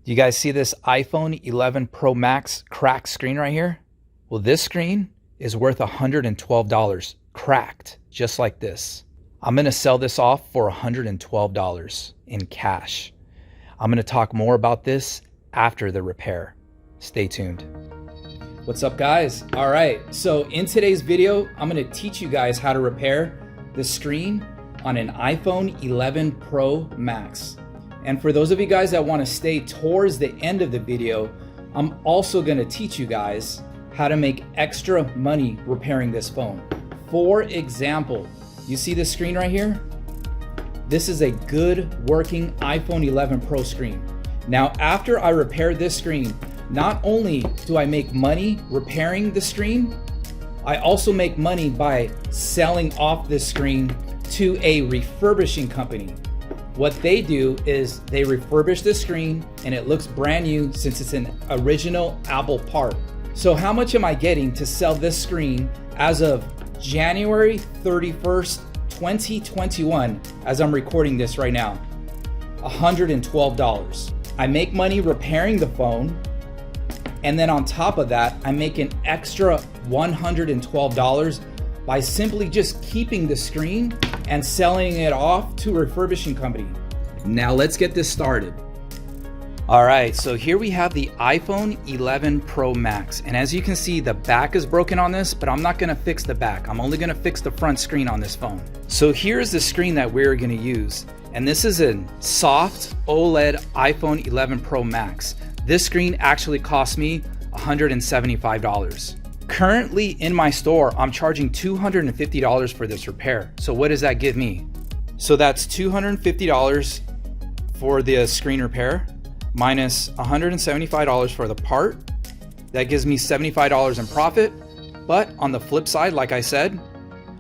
Do you guys see this iPhone 11 Pro Max cracked screen right here? Well, this screen is worth $112, cracked, just like this. I'm gonna sell this off for $112 in cash. I'm gonna talk more about this after the repair. Stay tuned. What's up, guys? All right, so in today's video, I'm gonna teach you guys how to repair the screen on an iPhone 11 Pro Max. And for those of you guys that wanna stay towards the end of the video, I'm also gonna teach you guys how to make extra money repairing this phone. For example, you see this screen right here? This is a good working iPhone 11 Pro screen. Now, after I repair this screen, not only do I make money repairing the screen, I also make money by selling off this screen to a refurbishing company. What they do is they refurbish the screen and it looks brand new since it's an original Apple part. So how much am I getting to sell this screen as of January 31st, 2021, as I'm recording this right now? $112. I make money repairing the phone, and then on top of that, I make an extra $112 by simply just keeping the screen and selling it off to a refurbishing company. Now let's get this started. All right, so here we have the iPhone 11 Pro Max. And as you can see, the back is broken on this, but I'm not gonna fix the back. I'm only gonna fix the front screen on this phone. So here's the screen that we're gonna use. And this is a soft OLED iPhone 11 Pro Max. This screen actually cost me $175. Currently in my store, I'm charging $250 for this repair. So what does that give me? So that's $250 for the screen repair, minus $175 for the part. That gives me $75 in profit. But on the flip side, like I said,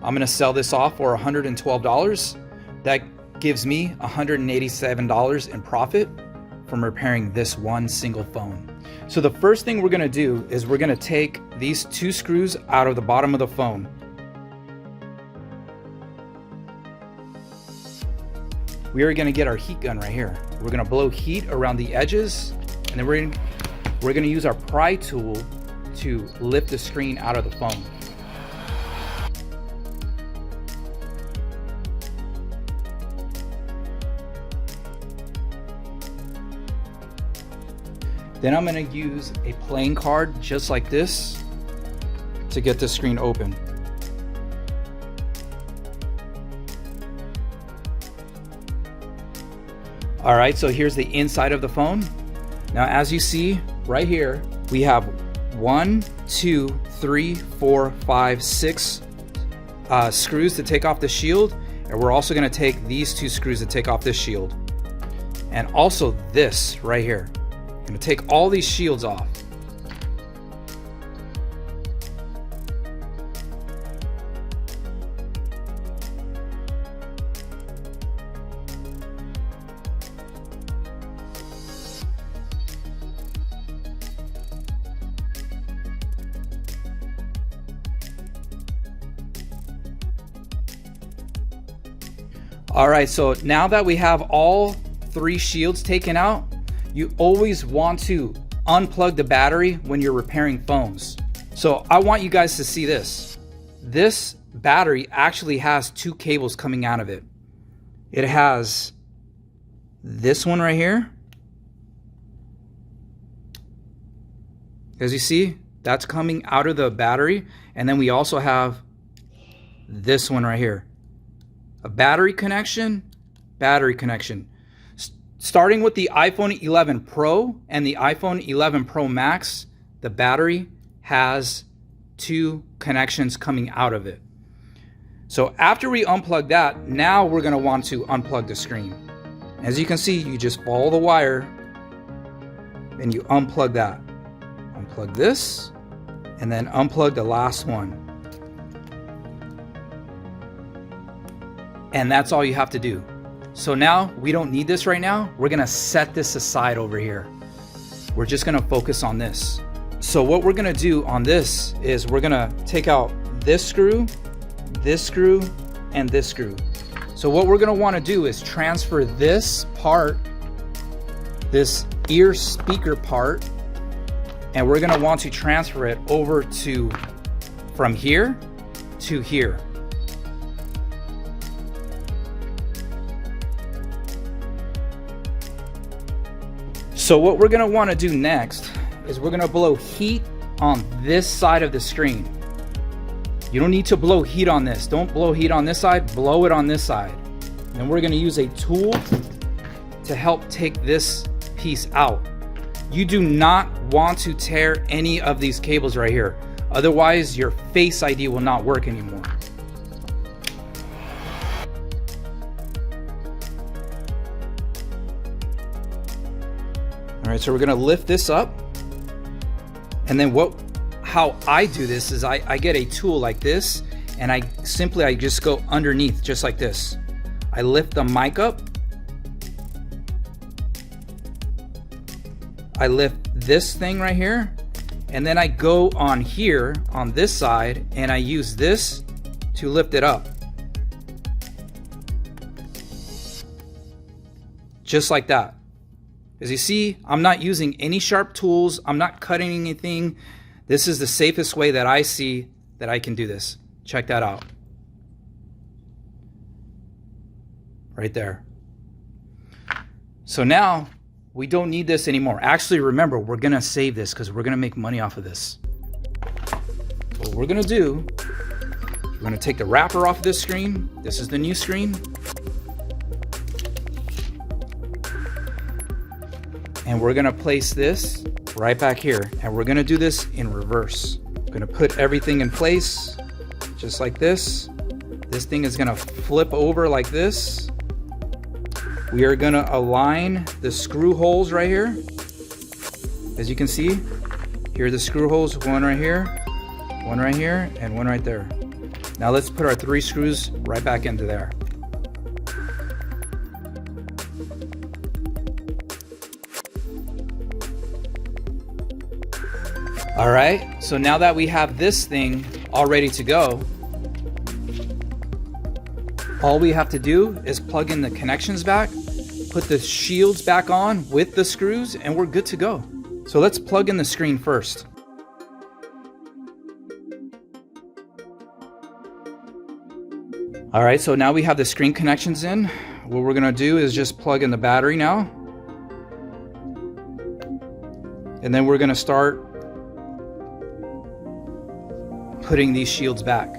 I'm gonna sell this off for $112. That gives me $187 in profit from repairing this one single phone. So the first thing we're gonna do is we're gonna take these two screws out of the bottom of the phone. We are gonna get our heat gun right here. We're gonna blow heat around the edges, and then we're gonna use our pry tool to lift the screen out of the phone. Then I'm gonna use a playing card just like this to get the screen open. All right, so here's the inside of the phone. Now, as you see right here, we have 1, 2, 3, 4, 5, 6 screws to take off the shield. And we're also gonna take these two screws to take off this shield. And also this right here. I'm gonna take all these shields off. All right, so now that we have all three shields taken out, you always want to unplug the battery when you're repairing phones. So I want you guys to see this. This battery actually has two cables coming out of it. It has this one right here. As you see, that's coming out of the battery. And then we also have this one right here. A battery connection, battery connection. Starting with the iPhone 11 Pro and the iPhone 11 Pro Max, the battery has two connections coming out of it. So after we unplug that, now we're gonna want to unplug the screen. As you can see, you just follow the wire and you unplug that. Unplug this, and then unplug the last one. And that's all you have to do. So now we don't need this right now. We're gonna set this aside over here. We're just gonna focus on this. So what we're gonna do on this is we're gonna take out this screw, and this screw. So what we're gonna wanna do is transfer this part this ear speaker part, and we're gonna want to transfer it over to from here to here. So what we're gonna wanna do next is we're gonna blow heat on this side of the screen. You don't need to blow heat on this. Don't blow heat on this side, blow it on this side. And we're gonna use a tool to help take this piece out. You do not want to tear any of these cables right here. Otherwise, your Face ID will not work anymore. All right, so we're gonna lift this up. And then how I do this is I get a tool like this, and I just go underneath, just like this. I lift the mic up. I lift this thing right here, and then I go on here, on this side, and I use this to lift it up. Just like that. As you see, I'm not using any sharp tools. I'm not cutting anything. This is the safest way that I see that I can do this. Check that out. Right there. So now we don't need this anymore. Actually, remember, we're gonna save this because we're gonna make money off of this. What we're gonna do, we're gonna take the wrapper off of this screen. This is the new screen. And we're gonna place this right back here. And we're gonna do this in reverse. We're gonna put everything in place, just like this. This thing is gonna flip over like this. We are gonna align the screw holes right here. As you can see, here are the screw holes, one right here, and one right there. Now let's put our 3 screws right back into there. All right, so now that we have this thing all ready to go, all we have to do is plug in the connections back, put the shields back on with the screws, and we're good to go. So let's plug in the screen first. All right, so now we have the screen connections in. What we're gonna do is just plug in the battery now. And then we're gonna start putting these shields back.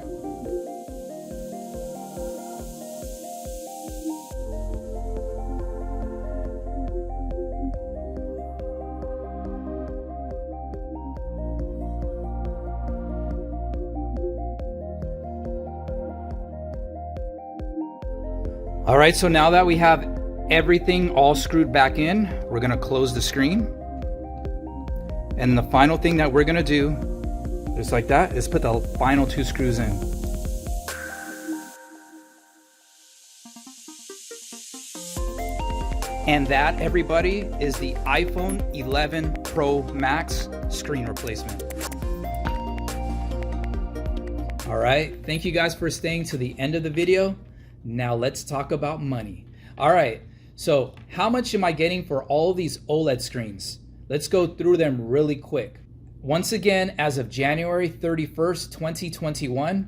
All right, so now that we have everything all screwed back in, we're gonna close the screen. And the final thing that we're gonna do, just like that, is put the final 2 screws in. And that, everybody, is the iPhone 11 Pro Max screen replacement. All right, thank you guys for staying to the end of the video. Now let's talk about money. All right, so how much am I getting for all of these OLED screens? Let's go through them really quick. Once again, as of January 31st, 2021,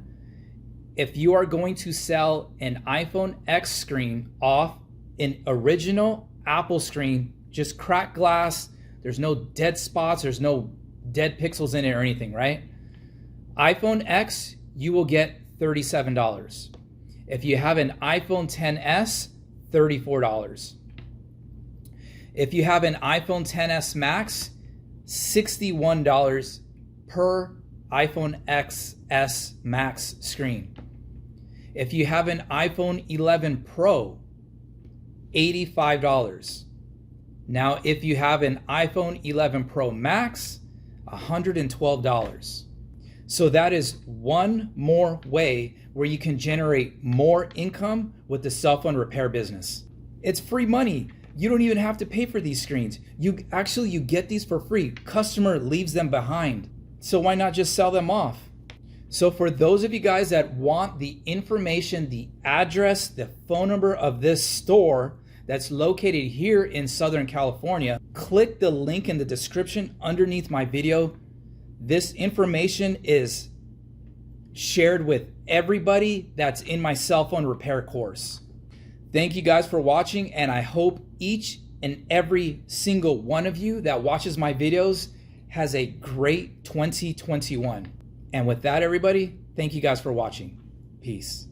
if you are going to sell an iPhone X screen off an original Apple screen, just cracked glass, there's no dead spots, there's no dead pixels in it or anything, right? iPhone X, you will get $37. If you have an iPhone XS, $34. If you have an iPhone XS Max, $61 per iPhone XS Max screen. If you have an iPhone 11 Pro, $85. Now, if you have an iPhone 11 Pro Max, $112. So that is one more way where you can generate more income with the cell phone repair business. It's free money. You don't even have to pay for these screens. You get these for free. Customer leaves them behind. So why not just sell them off? So for those of you guys that want the information, the address, the phone number of this store, that's located here in Southern California. Click the link in the description underneath my video. This information is shared with everybody that's in my cell phone repair course. Thank you guys for watching, and I hope each and every single one of you that watches my videos has a great 2021. And with that, everybody, thank you guys for watching. Peace.